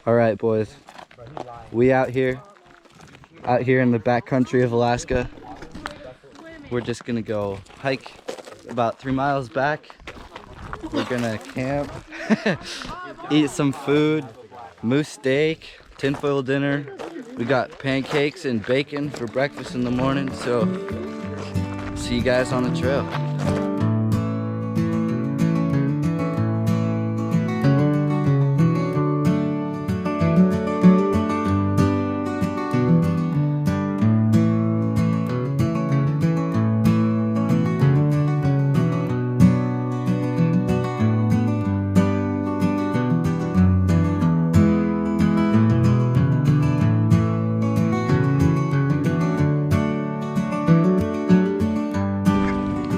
All right, boys. We out here in the backcountry of Alaska. We're just gonna go hike about 3 miles back. We're gonna camp, eat some food, moose steak, tinfoil dinner. We got pancakes and bacon for breakfast in the morning. So see you guys on the trail.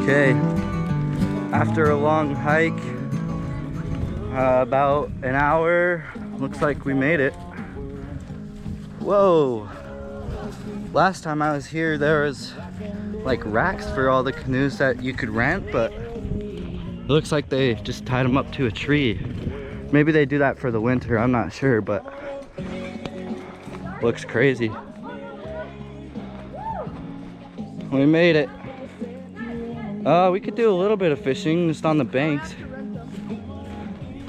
Okay, after a long hike, about an hour, looks like we made it. Whoa! Last time I was here, there was like racks for all the canoes that you could rent, but it looks like they just tied them up to a tree. Maybe they do that for the winter, I'm not sure, but looks crazy. We made it. We could do a little bit of fishing just on the banks.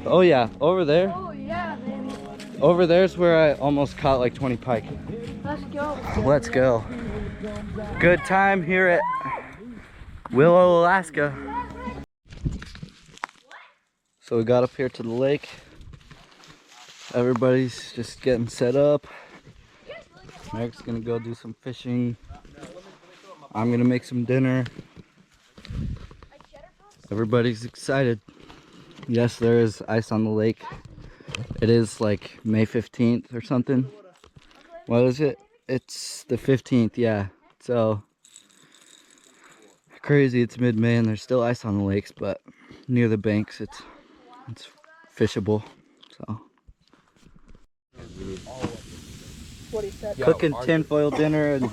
Oh yeah, over there. Oh yeah, man. Over there's where I almost caught like 20 pike. Let's go. Let's go. Good time here at Willow, Alaska. So we got up here to the lake. Everybody's just getting set up. Eric's gonna go do some fishing. I'm gonna make some dinner. Everybody's excited. Yes, there is ice on the lake. It is like May 15th or something. What is it? It's the 15th, yeah. So crazy, it's mid-May and there's still ice on the lakes, but near the banks it's fishable. So cooking tinfoil dinner and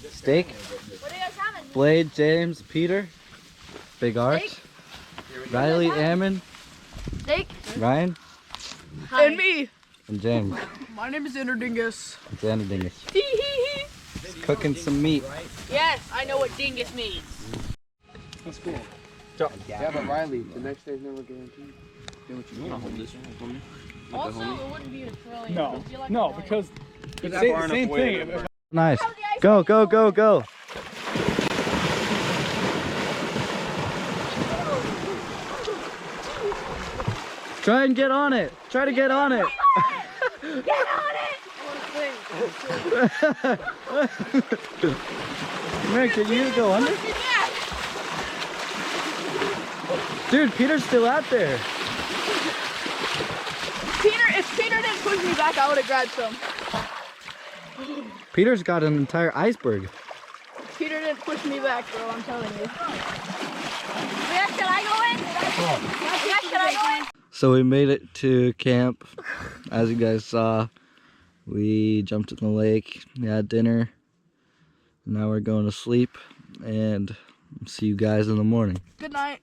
steak. What are you guys having? Blade, James, Peter, Big Arch, Riley, Ammon, Steak. Ryan, Hi. And me. and James. My name is Dingus. It's Andy Dingus. Cooking some meat. Yes, I know what dingus means. That's cool. Yeah, but Riley, the next day's never guaranteed. Also, it wouldn't be a trillion. No, no, because it's the same thing. Nice. Go, go, go, go. Try and get on it. Try to get on it. Get on it! Man, can you go under? Dude, Peter's still out there. If Peter didn't push me back, I would have grabbed some. Peter's got an entire iceberg. Peter didn't push me back, bro, I'm telling you. Yeah, can I go in? Yeah, can I go in? So we made it to camp. As you guys saw, we jumped in the lake, we had dinner. Now we're going to sleep and see you guys in the morning. Good night.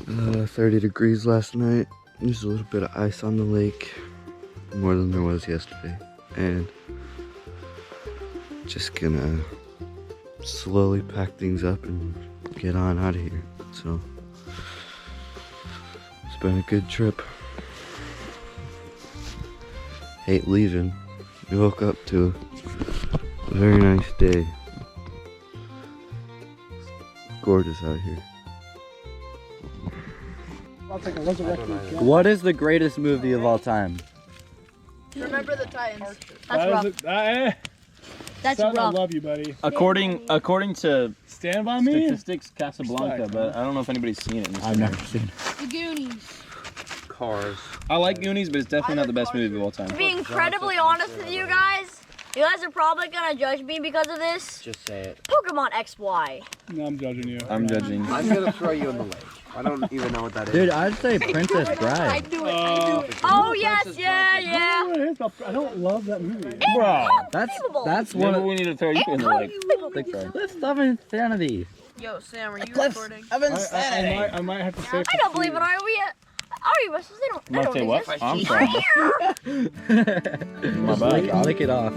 30 degrees last night. There's a little bit of ice on the lake, more than there was yesterday. And just gonna slowly pack things up and get on out of here. So it's been a good trip. Hate leaving. We woke up to a very nice day. Gorgeous out here. What is the greatest movie of all time? Remember the Titans. That's rough. That's Son, I rough. love you, buddy. According to Stand by me. statistics, Casablanca, but I don't know if anybody's seen it. I've never seen it. The Goonies. Cars. I like Goonies, but it's definitely not the best movie of all time. To be incredibly honest with you guys are probably gonna judge me because of this. Just say it. Pokemon XY. No, I'm judging you. I'm judging. I'm gonna throw you in the lake. I don't even know what that is. Dude, I'd say Princess Bride. do it. I do it. Oh yes, yeah, yeah. I don't love that movie. Bro, That's Unbelievable. one maybe of we need to throw you in the lake. Unbelievable. the cliffs of insanity. Yo, Sam, are you Cliffs recording? I might have to say. I don't believe it. Artie buses, they don't. You might say what? exist. I'm sorry. My Just bad. lick it off.